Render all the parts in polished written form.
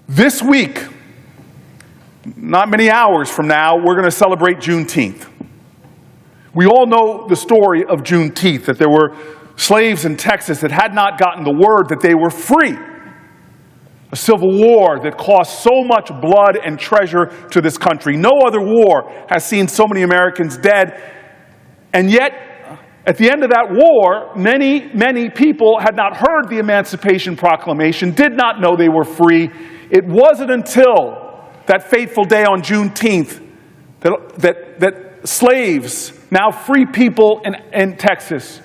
This week, not many hours from now, we're going to celebrate Juneteenth. We all know the story of Juneteenth, that there were slaves in Texas that had not gotten the word that they were free. A civil war that cost so much blood and treasure to this country. No other war has seen so many Americans dead. And yet, at the end of that war, many people had not heard the Emancipation Proclamation, did not know they were free. It wasn't until that fateful day on Juneteenth that slaves, now free people in Texas,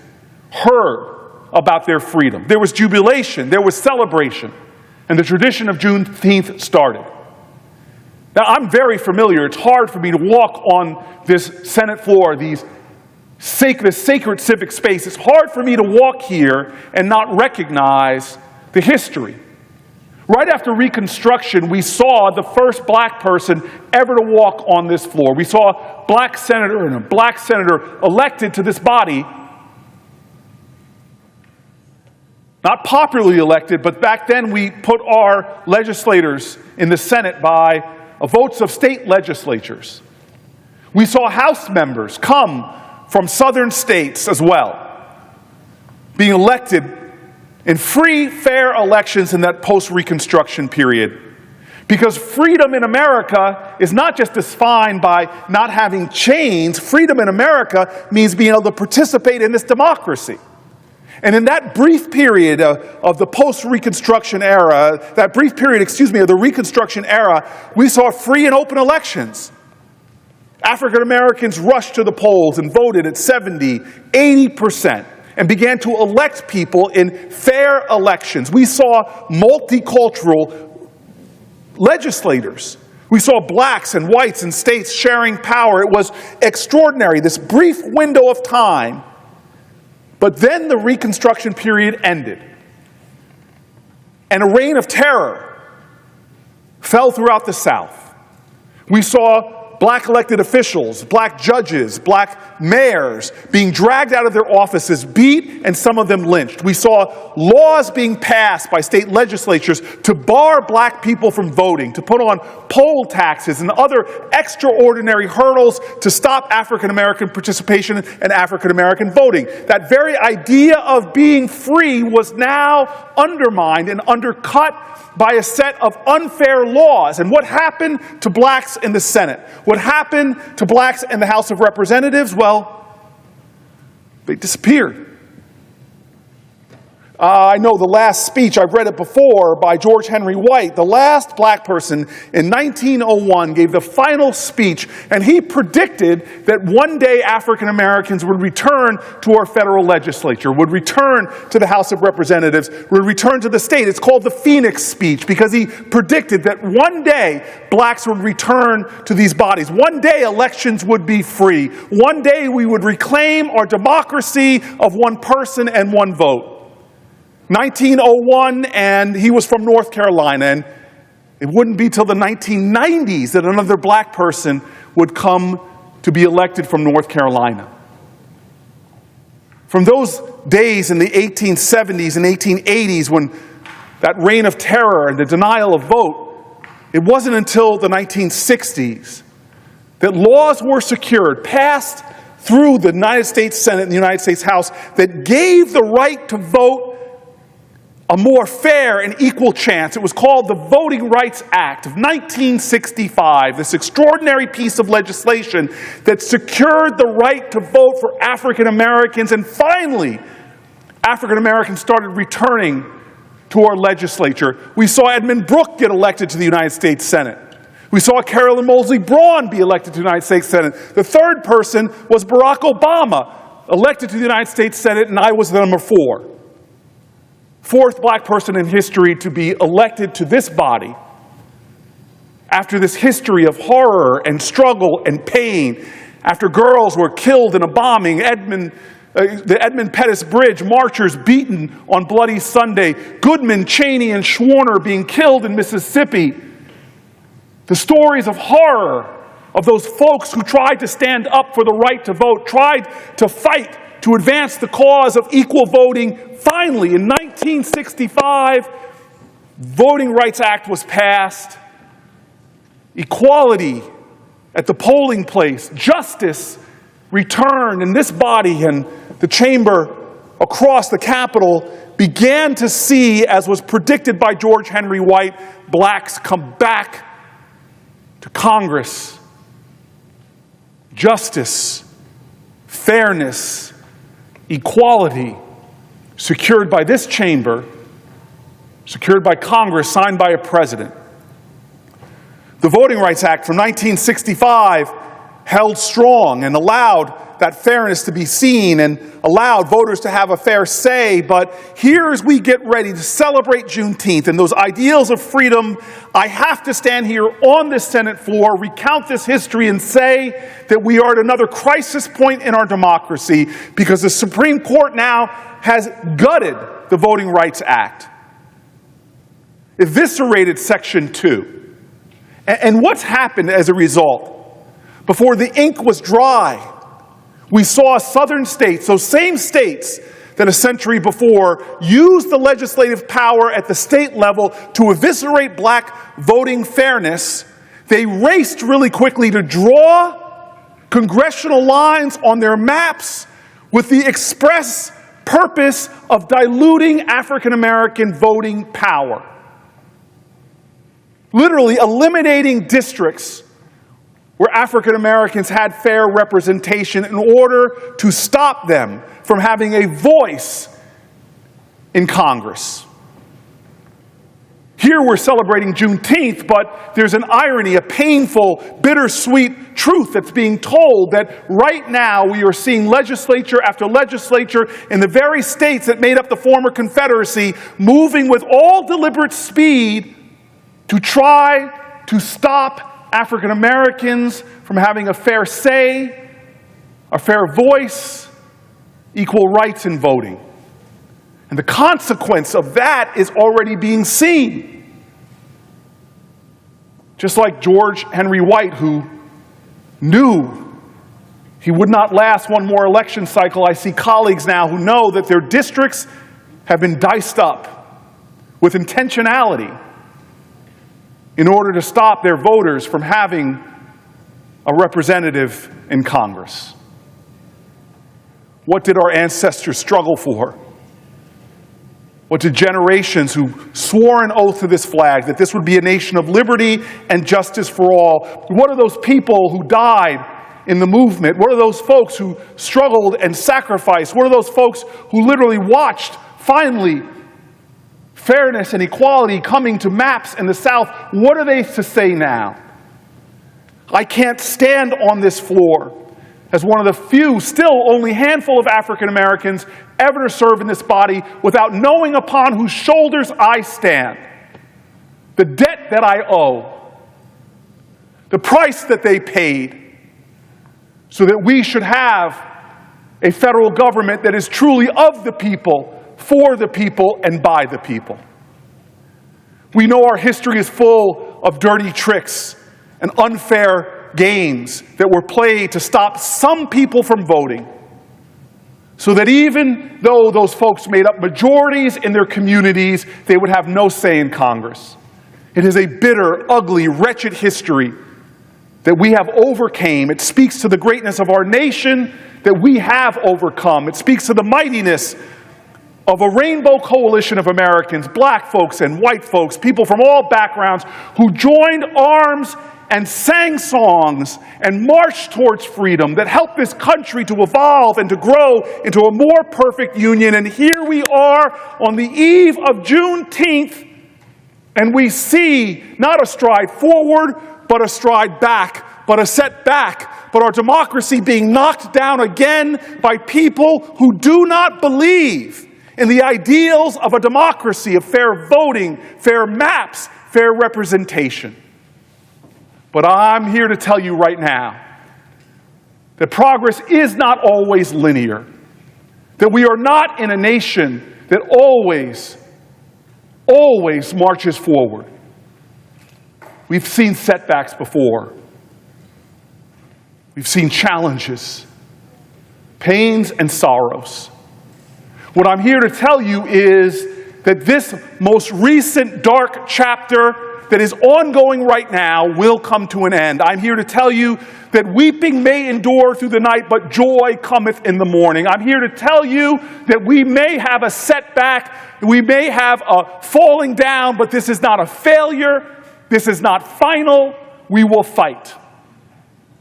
heard about their freedom. There was jubilation, there was celebration, and the tradition of Juneteenth started. Now, I'm very familiar. It's hard for me to walk on this Senate floor, this sacred civic space. It's hard for me to walk here and not recognize the history. Right after Reconstruction, we saw the first black person ever to walk on this floor. We saw a black senator and a black senator elected to this body. Not popularly elected, but back then we put our legislators in the Senate by votes of state legislatures. We saw House members come from southern states as well, being elected in free, fair elections in that post-Reconstruction period. Because freedom in America is not just defined by not having chains. Freedom in America means being able to participate in this democracy. And in that brief period of the post-Reconstruction era, of the Reconstruction era, we saw free and open elections. African Americans rushed to the polls and voted at 70, 80%. And began to elect people in fair elections. We saw multicultural legislators. We saw blacks and whites and states sharing power. It was extraordinary, this brief window of time. But then the Reconstruction period ended. And a reign of terror fell throughout the South. We saw black elected officials, black judges, black mayors being dragged out of their offices, beat, and some of them lynched. We saw laws being passed by state legislatures to bar black people from voting, to put on poll taxes and other extraordinary hurdles to stop African American participation and African American voting. That very idea of being free was now undermined and undercut by a set of unfair laws. And what happened to blacks in the Senate? What happened to blacks in the House of Representatives? Well, they disappeared. I know the last speech, I've read it before, by George Henry White. The last black person in 1901 gave the final speech, and he predicted that one day African Americans would return to our federal legislature, would return to the House of Representatives, would return to the state. It's called the Phoenix speech because he predicted that one day blacks would return to these bodies. One day elections would be free. One day we would reclaim our democracy of one person and one vote. 1901, and he was from North Carolina, and it wouldn't be till the 1990s that another black person would come to be elected from North Carolina. From those days in the 1870s and 1880s when that reign of terror and the denial of vote, it wasn't until the 1960s that laws were secured, passed through the United States Senate and the United States House that gave the right to vote a more fair and equal chance. It was called the Voting Rights Act of 1965, this extraordinary piece of legislation that secured the right to vote for African Americans. And finally, African Americans started returning to our legislature. We saw Edmund Brooke get elected to the United States Senate. We saw Carolyn Moseley Braun be elected to the United States Senate. The third person was Barack Obama, elected to the United States Senate, and I was number 4. Fourth black person in history to be elected to this body after this history of horror and struggle and pain, after girls were killed in a bombing, the Edmund Pettus Bridge marchers beaten on Bloody Sunday, Goodman, Cheney, and Schwerner being killed in Mississippi. The stories of horror of those folks who tried to stand up for the right to vote, tried to fight to advance the cause of equal voting. Finally, in 1965, Voting Rights Act was passed, equality at the polling place, justice returned, and this body and the chamber across the Capitol began to see, as was predicted by George Henry White, blacks come back to Congress. Justice, fairness, equality, secured by this chamber, secured by Congress, signed by a president. The Voting Rights Act from 1965 held strong and allowed that fairness to be seen and allowed voters to have a fair say. But here, as we get ready to celebrate Juneteenth and those ideals of freedom, I have to stand here on this Senate floor, recount this history, and say that we are at another crisis point in our democracy because the Supreme Court now has gutted the Voting Rights Act, eviscerated Section 2. And what's happened as a result? Before the ink was dry, we saw southern states, those same states that a century before used the legislative power at the state level to eviscerate black voting fairness. They raced really quickly to draw congressional lines on their maps with the express purpose of diluting African American voting power. Literally eliminating districts where African Americans had fair representation in order to stop them from having a voice in Congress. Here we're celebrating Juneteenth, but there's an irony, a painful, bittersweet truth that's being told that right now we are seeing legislature after legislature in the very states that made up the former Confederacy moving with all deliberate speed to try to stop African Americans from having a fair say, a fair voice, equal rights in voting. And the consequence of that is already being seen. Just like George Henry White, who knew he would not last one more election cycle, I see colleagues now who know that their districts have been diced up with intentionality in order to stop their voters from having a representative in Congress. What did our ancestors struggle for? What did generations who swore an oath to this flag, that this would be a nation of liberty and justice for all? What are those people who died in the movement? What are those folks who struggled and sacrificed? What are those folks who literally watched, finally, fairness and equality coming to maps in the South? What are they to say now? I can't stand on this floor as one of the few, still only handful of African Americans ever to serve in this body without knowing upon whose shoulders I stand, the debt that I owe, the price that they paid, so that we should have a federal government that is truly of the people, for the people, and by the people. We know our history is full of dirty tricks and unfair games that were played to stop some people from voting, so that even though those folks made up majorities in their communities, they would have no say in Congress. It is a bitter, ugly, wretched history that we have overcame. It speaks to the greatness of our nation that we have overcome. It speaks to the mightiness of a rainbow coalition of Americans, black folks and white folks, people from all backgrounds who joined arms and sang songs and marched towards freedom that helped this country to evolve and to grow into a more perfect union. And here we are on the eve of Juneteenth, and we see not a stride forward, but a stride back, but a setback, but our democracy being knocked down again by people who do not believe in the ideals of a democracy, of fair voting, fair maps, fair representation. But I'm here to tell you right now that progress is not always linear, that we are not in a nation that always marches forward. We've seen setbacks before. We've seen challenges, pains and sorrows. What I'm here to tell you is that this most recent dark chapter that is ongoing right now will come to an end. I'm here to tell you that weeping may endure through the night, but joy cometh in the morning. I'm here to tell you that we may have a setback, we may have a falling down, but this is not a failure. This is not final. We will fight.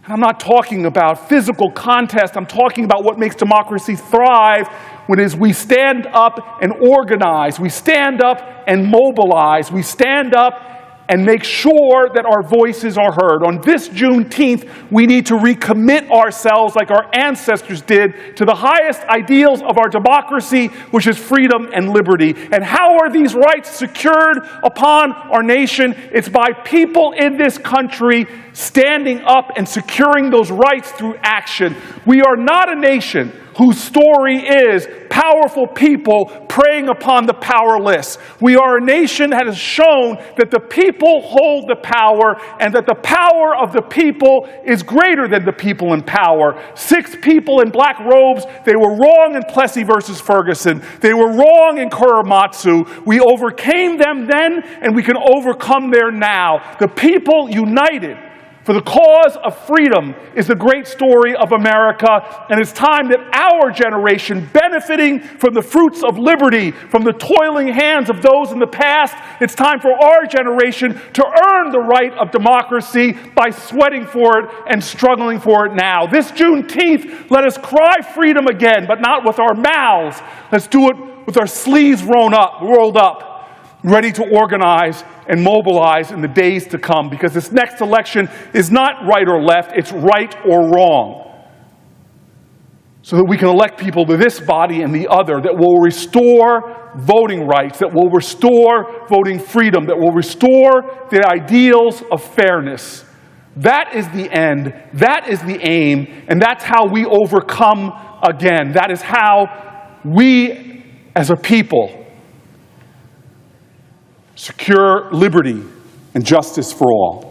And I'm not talking about physical contest. I'm talking about what makes democracy thrive when we stand up and organize. We stand up and mobilize. We stand up and make sure that our voices are heard. On this Juneteenth, we need to recommit ourselves like our ancestors did to the highest ideals of our democracy, which is freedom and liberty. And how are these rights secured upon our nation? It's by people in this country standing up and securing those rights through action. We are not a nation whose story is powerful people preying upon the powerless. We are a nation that has shown that the people hold the power and that the power of the people is greater than the people in power. 6 people in black robes, they were wrong in Plessy versus Ferguson. They were wrong in Korematsu. We overcame them then, and we can overcome them now. The people united for the cause of freedom is the great story of America, and it's time that our generation, benefiting from the fruits of liberty, from the toiling hands of those in the past, it's time for our generation to earn the right of democracy by sweating for it and struggling for it now. This Juneteenth, let us cry freedom again, but not with our mouths. Let's do it with our sleeves rolled up, ready to organize and mobilize in the days to come, because this next election is not right or left, it's right or wrong. So that we can elect people to this body and the other that will restore voting rights, that will restore voting freedom, that will restore the ideals of fairness. That is the end, that is the aim, and that's how we overcome again. That is how we as a people secure liberty and justice for all.